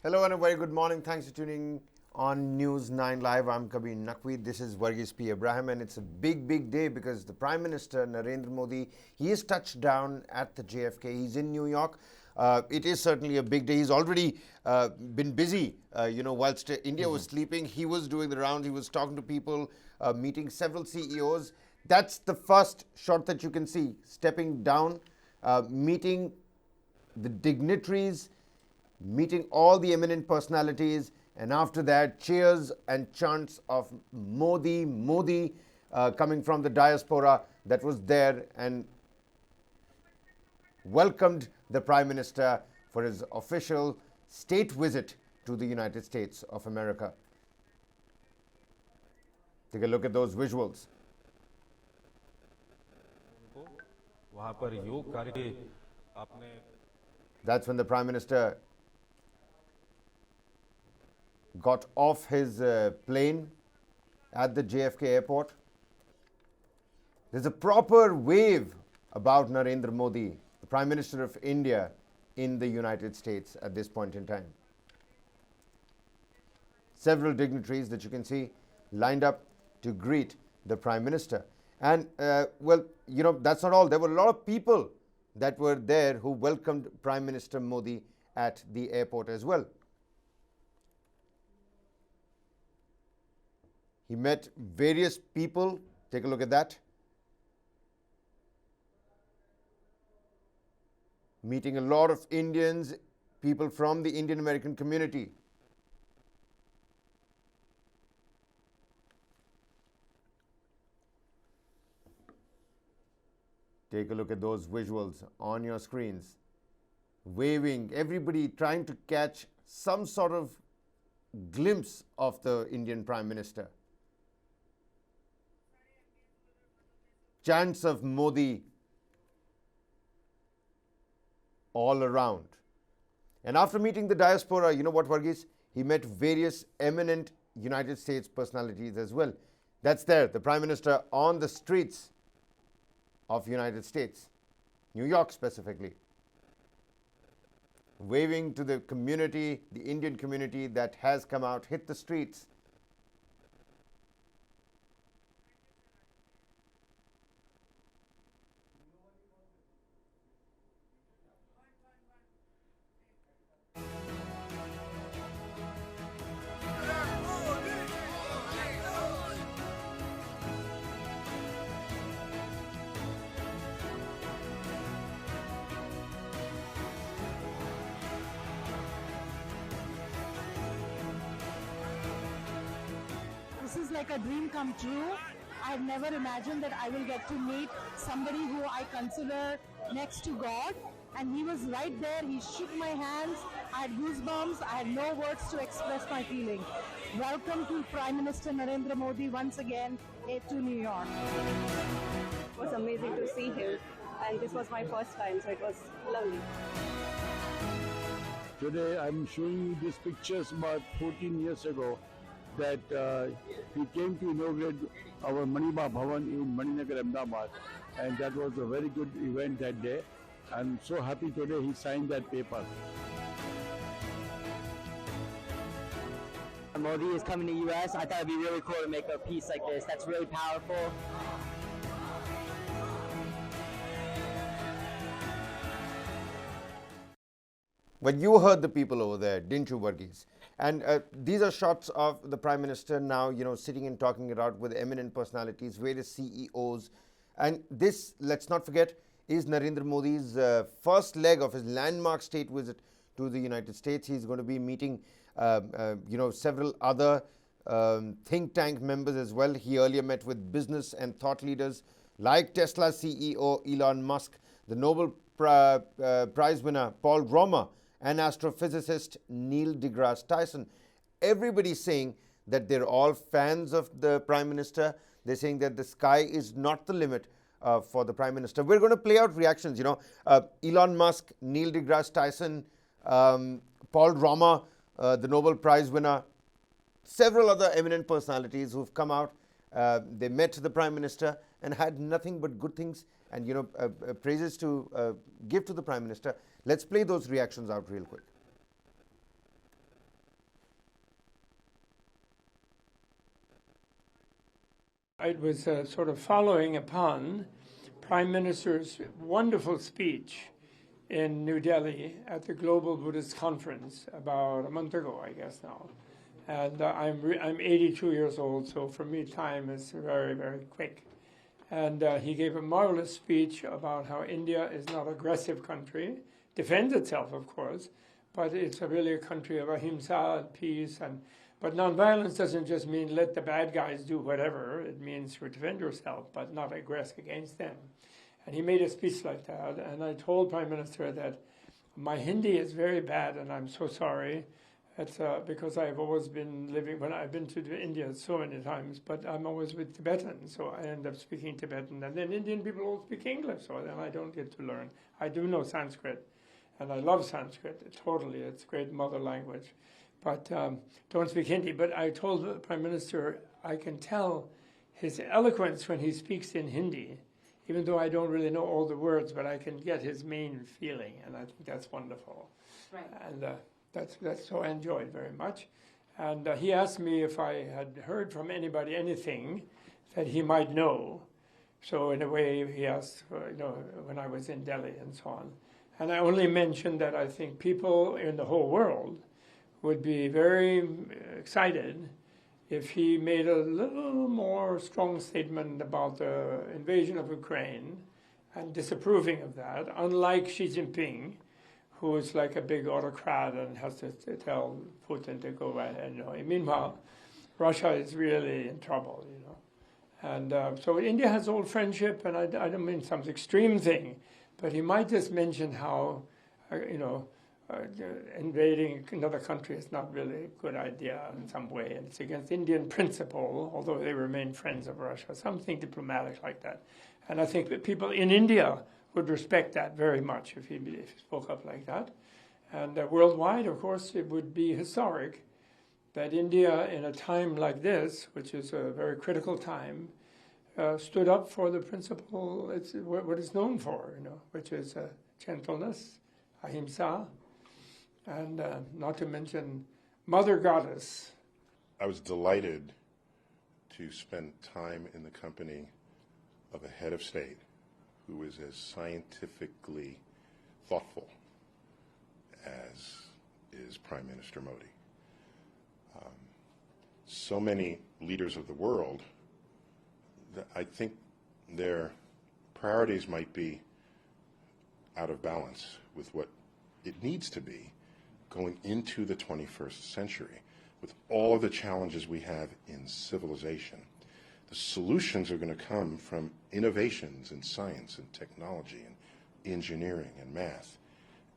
Hello and a very good morning. Thanks for tuning on News 9 Live. I'm Kabir Naqvi. This is Varghese P. Abraham, and it's a big day because the Prime Minister Narendra Modi, he is touched down at the JFK. He's in New York. It is certainly a big day. He's already been busy, whilst India was sleeping. He was doing the rounds. He was talking to people, meeting several CEOs. That's the first shot that you can see, stepping down, meeting the dignitaries, meeting all the eminent personalities, and after that, cheers and chants of Modi, Modi, coming from the diaspora that was there and welcomed the Prime Minister for his official state visit to the United States of America. Take a look at those visuals. That's when the Prime Minister got off his plane at the JFK airport. There's a proper wave about Narendra Modi, the Prime Minister of India, in the United States at this point in time. Several dignitaries that you can see lined up to greet the Prime Minister. And, that's not all. There were a lot of people that were there who welcomed Prime Minister Modi at the airport as well. He met various people. Take a look at that. Meeting a lot of Indians, people from the Indian American community. Take a look at those visuals on your screens. Waving, everybody trying to catch some sort of glimpse of the Indian Prime Minister. Chants of Modi all around. And after meeting the diaspora, you know what, Varghese? He met various eminent United States personalities as well. That's there, the Prime Minister on the streets of United States, New York specifically, waving to the community, the Indian community that has come out, hit the streets. This is like a dream come true. I've never imagined that I will get to meet somebody who I consider next to God. And he was right there. He shook my hands. I had goosebumps. I had no words to express my feeling. Welcome to Prime Minister Narendra Modi once again to New York. It was amazing to see him. And this was my first time, so it was lovely. Today I'm showing you these pictures about 14 years ago that he came to inaugurate our Maniba Bhavan in Maninagar, Ahmedabad, and that was a very good event that day. I'm so happy today he signed that paper. Modi is coming to U.S. I thought it'd be really cool to make a piece like this. That's really powerful. But you heard the people over there, didn't you, Varghese? And these are shots of the Prime Minister now, sitting and talking it out with eminent personalities, various CEOs. And this, let's not forget, is Narendra Modi's first leg of his landmark state visit to the United States. He's going to be meeting, several other think tank members as well. He earlier met with business and thought leaders like Tesla CEO Elon Musk, the Nobel Prize winner Paul Romer, and astrophysicist Neil deGrasse Tyson. Everybody's saying that they're all fans of the Prime Minister. They're saying that the sky is not the limit for the Prime Minister. We're going to play out reactions, Elon Musk, Neil deGrasse Tyson, Paul Romer, the Nobel Prize winner, several other eminent personalities who've come out. They met the Prime Minister and had nothing but good things and praises to give to the Prime Minister. Let's play those reactions out real quick. it was sort of following upon Prime Minister's wonderful speech in New Delhi at the Global Buddhist Conference about a month ago, I guess now. And I'm 82 years old, so for me time is very, very quick. And he gave a marvelous speech about how India is not an aggressive country, defends itself, of course, but it's really a country of ahimsa and peace. But nonviolence doesn't just mean let the bad guys do whatever. It means to defend yourself, but not aggress against them. And he made a speech like that. And I told Prime Minister that my Hindi is very bad, and I'm so sorry. It's because I've always been living, when I've been to India so many times, but I'm always with Tibetans, so I end up speaking Tibetan. And then Indian people all speak English, so then I don't get to learn. I do know Sanskrit, and I love Sanskrit, totally. It's a great mother language. But don't speak Hindi. But I told the Prime Minister I can tell his eloquence when he speaks in Hindi, even though I don't really know all the words, but I can get his main feeling, and I think that's wonderful. Right. And that's so I enjoyed very much. And he asked me if I had heard from anybody anything that he might know. So in a way, he asked, when I was in Delhi and so on. And I only mentioned that I think people in the whole world would be very excited if he made a little more strong statement about the invasion of Ukraine and disapproving of that, unlike Xi Jinping, who is like a big autocrat and has to tell Putin to go ahead. Meanwhile, Russia is really in trouble, And so India has old friendship, and I don't mean some extreme thing, but he might just mention how, invading another country is not really a good idea in some way, and it's against Indian principle, although they remain friends of Russia, something diplomatic like that. And I think that people in India would respect that very much if he spoke up like that. And worldwide, of course, it would be historic that India, in a time like this, which is a very critical time, stood up for the principle, it's what it's known for, which is gentleness, ahimsa, and not to mention Mother Goddess. I was delighted to spend time in the company of a head of state who is as scientifically thoughtful as is Prime Minister Modi. So many leaders of the world, I think their priorities might be out of balance with what it needs to be going into the 21st century with all of the challenges we have in civilization. The solutions are going to come from innovations in science and technology and engineering and math.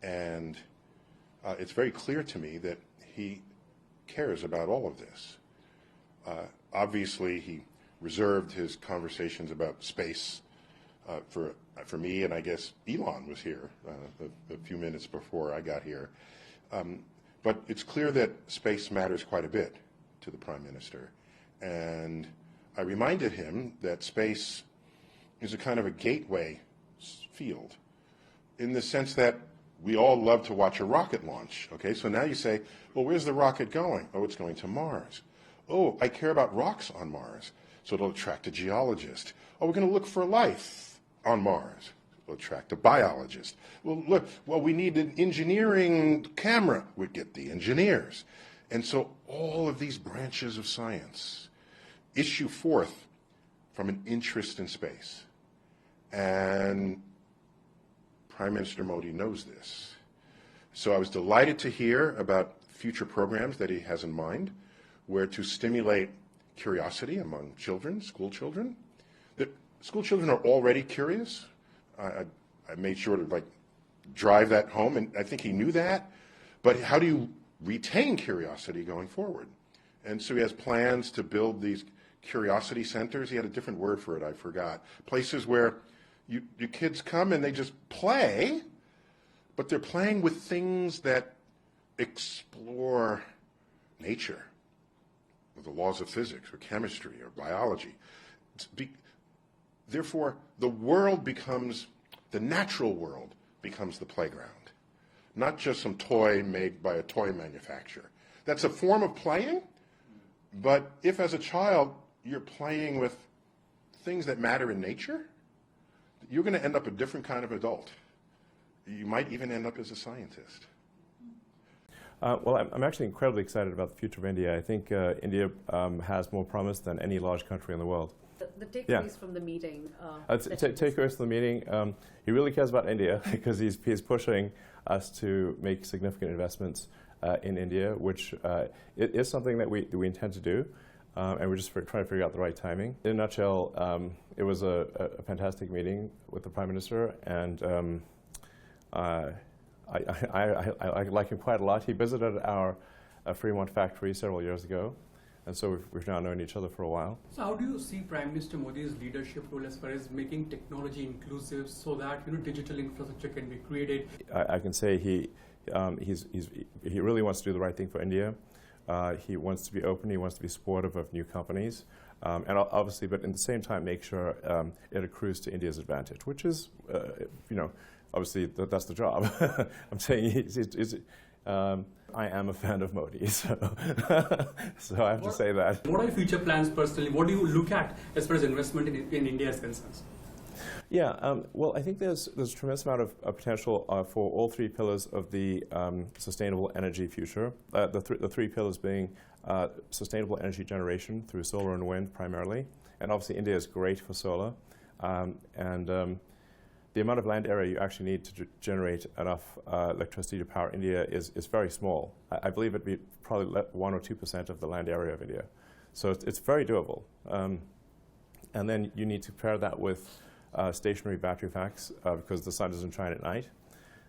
And it's very clear to me that he cares about all of this. Obviously, he reserved his conversations about space for me, and I guess Elon was here a few minutes before I got here. But it's clear that space matters quite a bit to the Prime Minister. And I reminded him that space is a kind of a gateway field in the sense that we all love to watch a rocket launch. Okay, so now you say, well, where's the rocket going? Oh, it's going to Mars. Oh, I care about rocks on Mars, so it'll attract a geologist. Oh, we're going to look for life on Mars. It'll attract a biologist. Well, we need an engineering camera. We'd get the engineers. And so all of these branches of science issue forth from an interest in space. And Prime Minister Modi knows this. So I was delighted to hear about future programs that he has in mind, where to stimulate curiosity among children, school children. The school children are already curious. I made sure to drive that home, and I think he knew that. But how do you retain curiosity going forward? And so he has plans to build these curiosity centers. He had a different word for it, I forgot. Places where your kids come and they just play, but they're playing with things that explore nature, or the laws of physics, or chemistry, or biology. Therefore, the natural world becomes the playground, not just some toy made by a toy manufacturer. That's a form of playing, but if as a child you're playing with things that matter in nature, you're going to end up a different kind of adult. You might even end up as a scientist. Well, I'm actually incredibly excited about the future of India. I think India has more promise than any large country in the world. The takeaways from the meeting. Takeaways from the meeting. He really cares about India because he's pushing us to make significant investments in India, which is something that we intend to do, and we're just trying to figure out the right timing. In a nutshell, it was a fantastic meeting with the Prime Minister, and I like him quite a lot. He visited our Fremont factory several years ago, and so we've now known each other for a while. So how do you see Prime Minister Modi's leadership role as far as making technology inclusive so that digital infrastructure can be created? I can say he really wants to do the right thing for India. He wants to be open. He wants to be supportive of new companies, and obviously, but at the same time, make sure it accrues to India's advantage, which is, obviously that's the job. I'm saying I am a fan of Modi, so I have to say that. What are your future plans personally? What do you look at as far as investment in India is concerned? Yeah, well, I think there's a tremendous amount of potential for all three pillars of the sustainable energy future. The three pillars being sustainable energy generation through solar and wind primarily, and obviously India is great for solar, and the amount of land area you actually need to generate enough electricity to power India is very small. I believe it'd be probably 1 or 2% of the land area of India. So it's very doable. And then you need to pair that with stationary battery packs because the sun doesn't shine at night.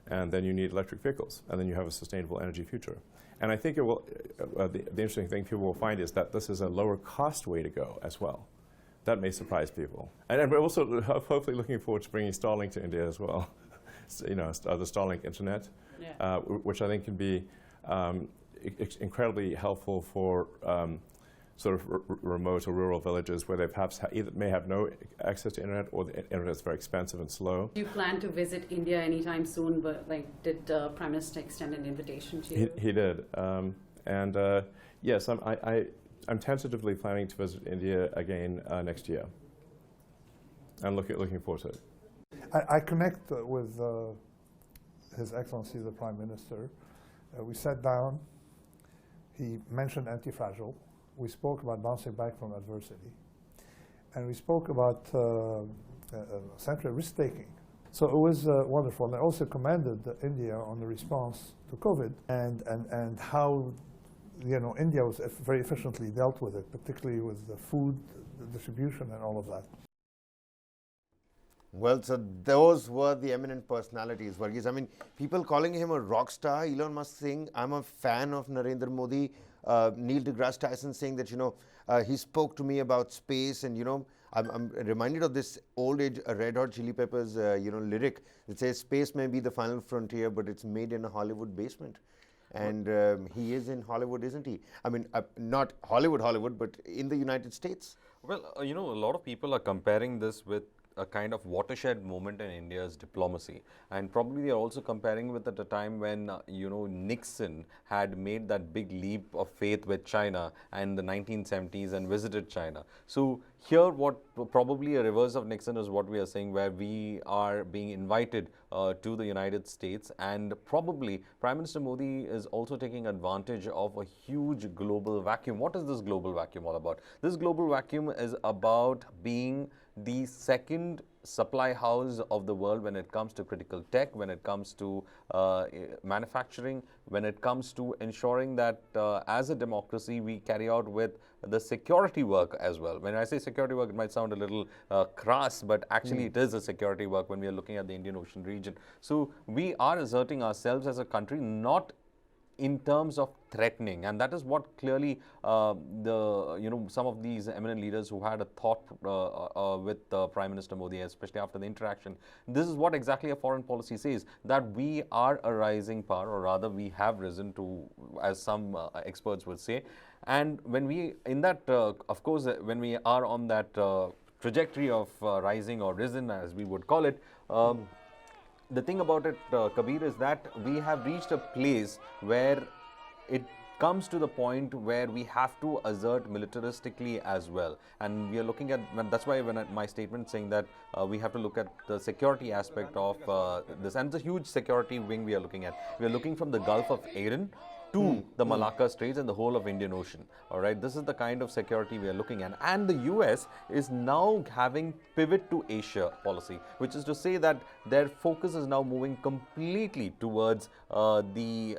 And then you need electric vehicles. And then you have a sustainable energy future. And I think it will, the interesting thing people will find is that this is a lower cost way to go as well. That may surprise people. And we're also hopefully looking forward to bringing Starlink to India as well. The Starlink internet, which I think can be incredibly helpful for sort of remote or rural villages where they perhaps either may have no access to internet or the internet is very expensive and slow. Do you plan to visit India anytime soon? But did the Prime Minister extend an invitation to you? He did. Yes, I'm tentatively planning to visit India again next year. I'm looking forward to it. I connect with His Excellency the Prime Minister. We sat down. He mentioned anti-fragile. We spoke about bouncing back from adversity. And we spoke about essentially risk-taking. So it was wonderful. And I also commended India on the response to COVID and how India was very efficiently dealt with it, particularly with the food distribution and all of that. Well, so those were the eminent personalities, Varghese. I mean, people calling him a rock star, Elon Musk saying, I'm a fan of Narendra Modi, Neil deGrasse Tyson saying that, he spoke to me about space, and, I'm reminded of this old age Red Hot Chili Peppers, lyric that says, space may be the final frontier, but it's made in a Hollywood basement. And he is in Hollywood, isn't he? I mean, not Hollywood, but in the United States. Well, a lot of people are comparing this with a kind of watershed moment in India's diplomacy, and probably they are also comparing with at a time when Nixon had made that big leap of faith with China in the 1970s and visited China. So here, what probably a reverse of Nixon is what we are saying, where we are being invited to the United States, and probably Prime Minister Modi is also taking advantage of a huge global vacuum. What is this global vacuum all about? This global vacuum is about being the second supply house of the world when it comes to critical tech, when it comes to manufacturing, when it comes to ensuring that as a democracy we carry out with the security work as well. When I say security work, it might sound a little crass, but actually it is a security work when we are looking at the Indian Ocean region. So we are asserting ourselves as a country, not in terms of threatening, and that is what clearly some of these eminent leaders who had a thought with Prime Minister Modi, especially after the interaction, this is what exactly a foreign policy says, that we are a rising power, or rather we have risen to, as some experts would say. And when we, in that, of course, when we are on that trajectory of rising or risen, as we would call it, the thing about it, Kabir, is that we have reached a place where it comes to the point where we have to assert militaristically as well. And we are looking at, that's why when my statement saying that we have to look at the security aspect of this, and it's a huge security wing we are looking at. We are looking from the Gulf of Aden to the Malacca Straits and the whole of Indian Ocean. All right, this is the kind of security we are looking at. And the US is now having pivot to Asia policy, which is to say that their focus is now moving completely towards the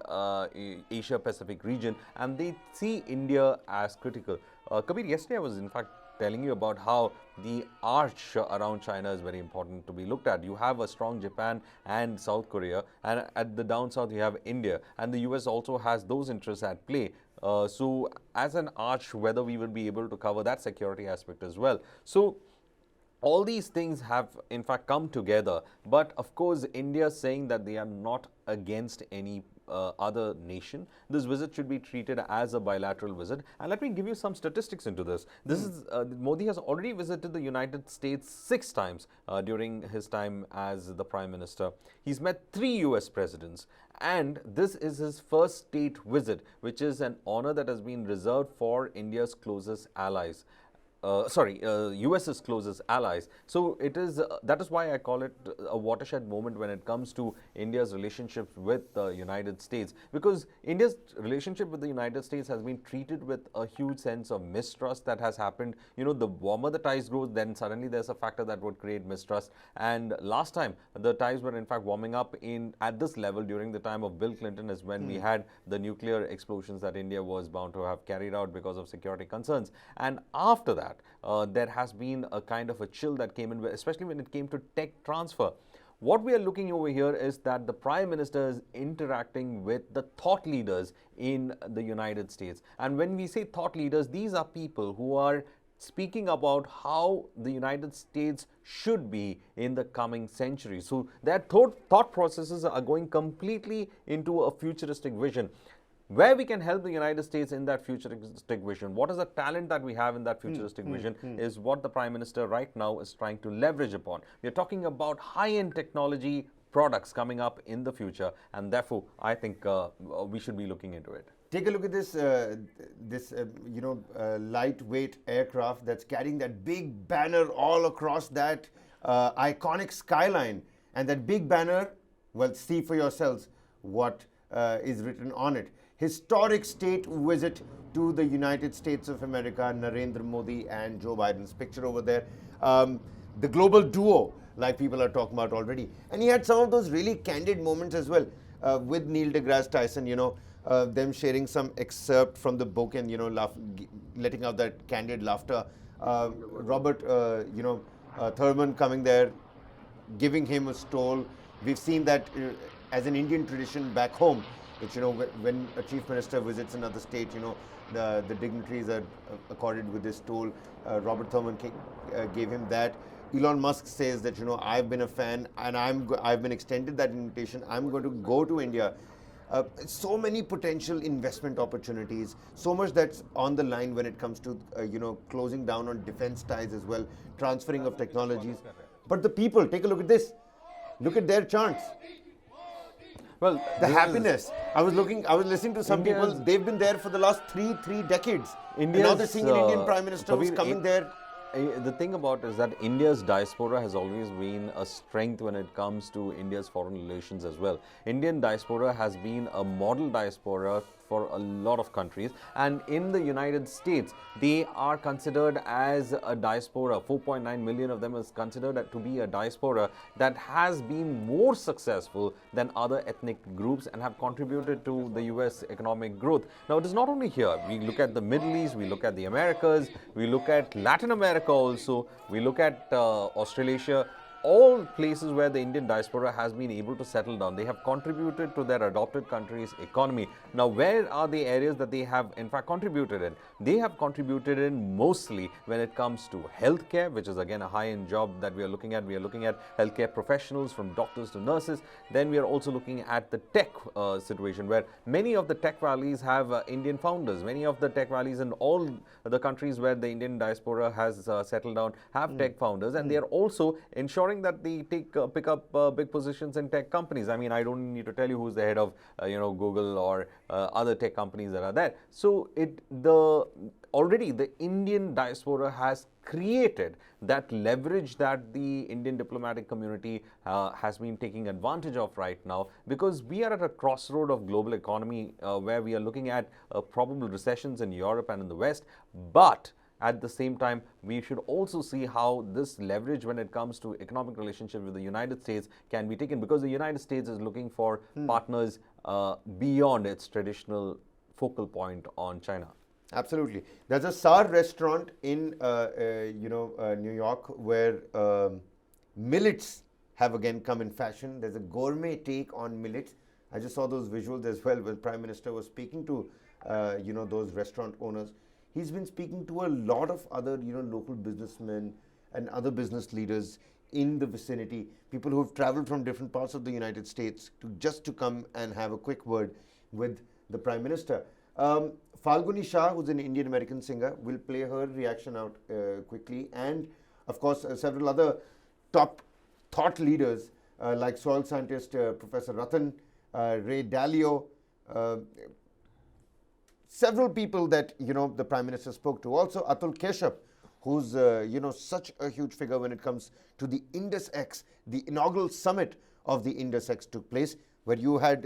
Asia Pacific region, and they see India as critical. Kabir, yesterday I was in fact telling you about how the arch around China is very important to be looked at. You have a strong Japan and South Korea, and at the down south you have India, and the US also has those interests at play. So as an arch, whether we will be able to cover that security aspect as well. So all these things have in fact come together, but of course India saying that they are not against any other nation. This visit should be treated as a bilateral visit. And let me give you some statistics into this. This is Modi has already visited the United States 6 times during his time as the Prime Minister. He's met 3 US presidents, and this is his first state visit, which is an honor that has been reserved for India's closest allies. US's closest allies. So it is that is why I call it a watershed moment when it comes to India's relationship with the United States, because India's relationship with the United States has been treated with a huge sense of mistrust that has happened. You know, the warmer the ties grow, then suddenly there's a factor that would create mistrust. And last time the ties were in fact warming up at this level during the time of Bill Clinton is when we had the nuclear explosions that India was bound to have carried out because of security concerns. And after that, there has been a kind of a chill that came in, especially when it came to tech transfer. What we are looking over here is that the Prime Minister is interacting with the thought leaders in the United States. And when we say thought leaders, these are people who are speaking about how the United States should be in the coming century. So their thought processes are going completely into a futuristic vision. Where we can help the United States in that futuristic vision, what is the talent that we have in that futuristic vision is what the Prime Minister right now is trying to leverage upon. We are talking about high-end technology products coming up in the future, and therefore I think we should be looking into it. Take a look at this, lightweight aircraft that's carrying that big banner all across that iconic skyline. And that big banner, well, see for yourselves what is written on it. Historic state visit to the United States of America, Narendra Modi and Joe Biden's picture over there. The global duo, like people are talking about already. And he had some of those really candid moments as well with Neil deGrasse Tyson, them sharing some excerpt from the book and, letting out that candid laughter. Robert, Thurman coming there, giving him a stole. We've seen that as an Indian tradition back home, which, when a chief minister visits another state, the dignitaries are accorded with this stole. Robert Thurman gave him that. Elon Musk says that, I've been a fan and I've been extended that invitation. I'm going to go to India. So many potential investment opportunities, so much that's on the line when it comes to, closing down on defense ties as well, transferring of technologies. But the people, take a look at this. Look at their chants. Well, the happiness. I was listening to some people. They've been there for the last three decades. And now they're seeing an Indian Prime Minister who's coming there. The thing about is that India's diaspora has always been a strength when it comes to India's foreign relations as well. Indian diaspora has been a model diaspora for a lot of countries, and in the United States they are considered as a diaspora. 4.9 million of them is considered to be a diaspora that has been more successful than other ethnic groups and have contributed to the US economic growth. Now it is not only here. We look at the Middle East, we look at the Americas, we look at Latin America also, we look at Australasia. All places where the Indian diaspora has been able to settle down. They have contributed to their adopted country's economy. Now, where are the areas that they have in fact contributed in? They have contributed in mostly when it comes to healthcare, which is again a high-end job that we are looking at. We are looking at healthcare professionals from doctors to nurses. Then we are also looking at the tech situation, where many of the tech valleys have Indian founders. Many of the tech valleys in all the countries where the Indian diaspora has settled down have tech founders, and they are also ensuring ensuring that they pick up big positions in tech companies. I mean, I don't need to tell you who's the head of Google or other tech companies that are there. So already the Indian diaspora has created that leverage that the Indian diplomatic community has been taking advantage of right now, because we are at a crossroad of global economy where we are looking at probable recessions in Europe and in the West. But at the same time, we should also see how this leverage when it comes to economic relationship with the United States can be taken, because the United States is looking for partners beyond its traditional focal point on China. Absolutely. There's a Sar restaurant in New York where millets have again come in fashion. There's a gourmet take on millets. I just saw those visuals as well when Prime Minister was speaking to those restaurant owners. He's been speaking to a lot of other local businessmen and other business leaders in the vicinity, people who have traveled from different parts of the United States to come and have a quick word with the Prime Minister. Falguni Shah, who's an Indian American singer, will play her reaction out quickly, and of course several other top thought leaders like soil scientist Professor Ratan, Ray Dalio, several people that the Prime Minister spoke to. Also Atul Keshav, who's such a huge figure when it comes to the Indus X. The inaugural summit of the Indus X took place, where you had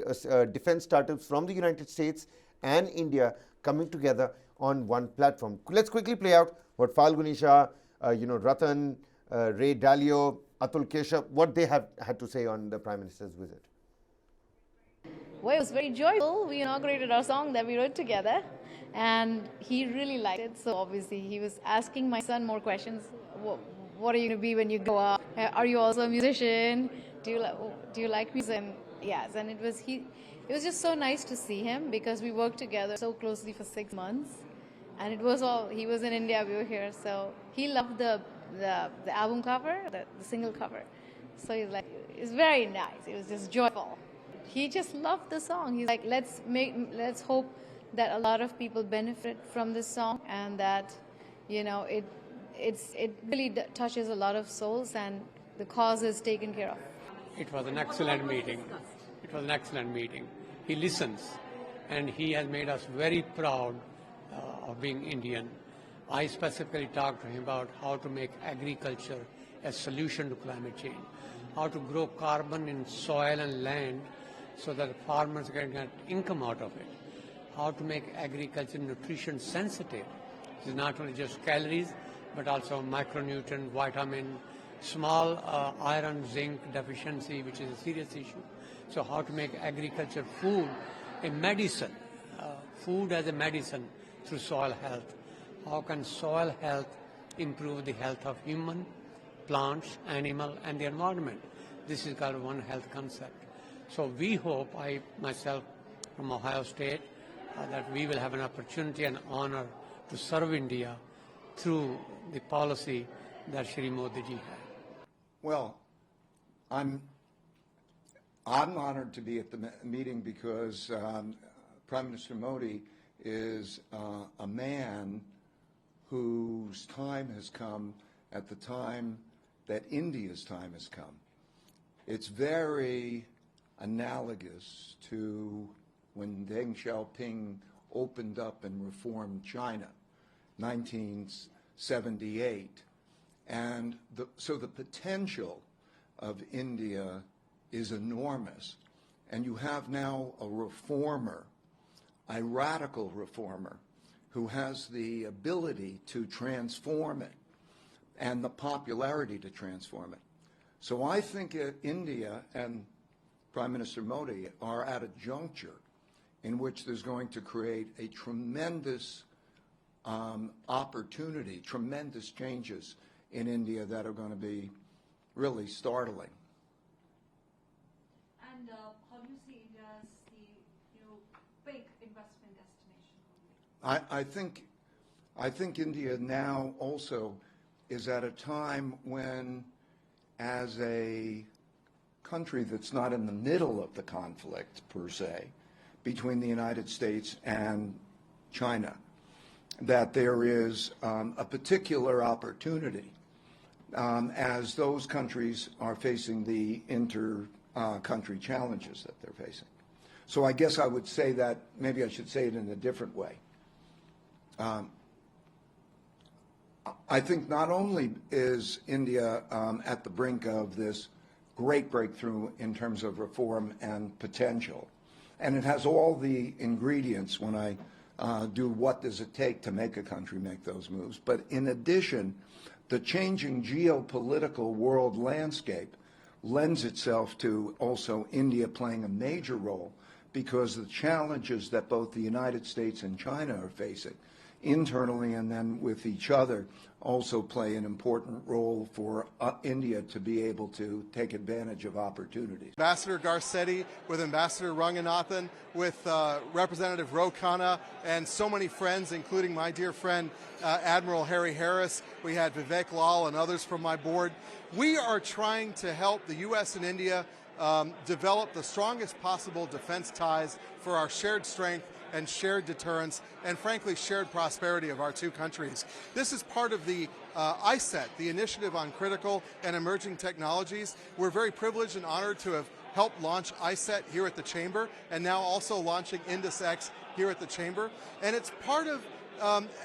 defense startups from the United States and India coming together on one platform. Let's quickly play out what Falguni Shah, Ratan, Ray Dalio, Atul Keshav, what they have had to say on the Prime Minister's visit. Well, it was very joyful. We inaugurated our song that we wrote together, and he really liked it. So obviously he was asking my son more questions. What are you going to be when you grow up? Are you also a musician? Do you like music? And yes, and it was just so nice to see him, because we worked together so closely for 6 months, and he was in India, we were here, so he loved the album cover, the single cover. So he's like, it's very nice. It was just joyful. He just loved the song. He's like, let's hope that a lot of people benefit from this song, and that it really touches a lot of souls, and the cause is taken care of. It was an excellent meeting. He listens, and he has made us very proud of being Indian. I specifically talked to him about how to make agriculture a solution to climate change, how to grow carbon in soil and land so that farmers can get income out of it, how to make agriculture nutrition sensitive. It's not only just calories, but also micronutrient, vitamin, small iron, zinc deficiency, which is a serious issue. So how to make agriculture food a medicine, food as a medicine through soil health. How can soil health improve the health of human, plants, animal, and the environment? This is called One Health concept. So we hope, I myself from Ohio State, that we will have an opportunity and honor to serve India through the policy that Shri Modi ji had. Well, I'm honored to be at the meeting because Prime Minister Modi is a man whose time has come at the time that India's time has come. It's very analogous to when Deng Xiaoping opened up and reformed China, 1978. And so the potential of India is enormous. And you have now a reformer, a radical reformer, who has the ability to transform it and the popularity to transform it. So I think India and Prime Minister Modi are at a juncture in which there's going to create a tremendous opportunity, tremendous changes in India that are going to be really startling. And how do you see India as the big investment destination? I think India now also is at a time when, as a country that's not in the middle of the conflict per se between the United States and China, that there is a particular opportunity as those countries are facing the inter-country challenges that they're facing. So I guess I would say that, maybe I should say it in a different way. I think not only is India at the brink of this great breakthrough in terms of reform and potential, and it has all the ingredients when I do what does it take to make a country make those moves, but in addition, the changing geopolitical world landscape lends itself to also India playing a major role, because the challenges that both the United States and China are facing internally and then with each other also play an important role for India to be able to take advantage of opportunities. Ambassador Garcetti, with Ambassador Ranganathan, with Representative Ro Khanna, and so many friends, including my dear friend Admiral Harry Harris. We had Vivek Lal and others from my board. We are trying to help the U.S. and India develop the strongest possible defense ties for our shared strength and shared deterrence, and frankly, shared prosperity of our two countries. This is part of the ISET, the Initiative on Critical and Emerging Technologies. We're very privileged and honored to have helped launch ISET here at the Chamber, and now also launching IndusX here at the Chamber. And it's part of,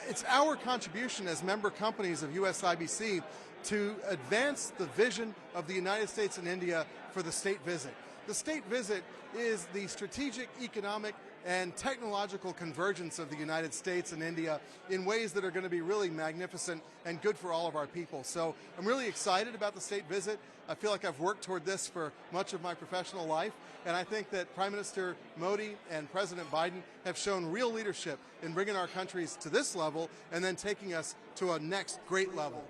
it's our contribution as member companies of USIBC to advance the vision of the United States and India for the state visit. The state visit is the strategic, economic, and technological convergence of the United States and India in ways that are going to be really magnificent and good for all of our people. So I'm really excited about the state visit. I feel like I've worked toward this for much of my professional life, and I think that Prime Minister Modi and President Biden have shown real leadership in bringing our countries to this level and then taking us to a next great level.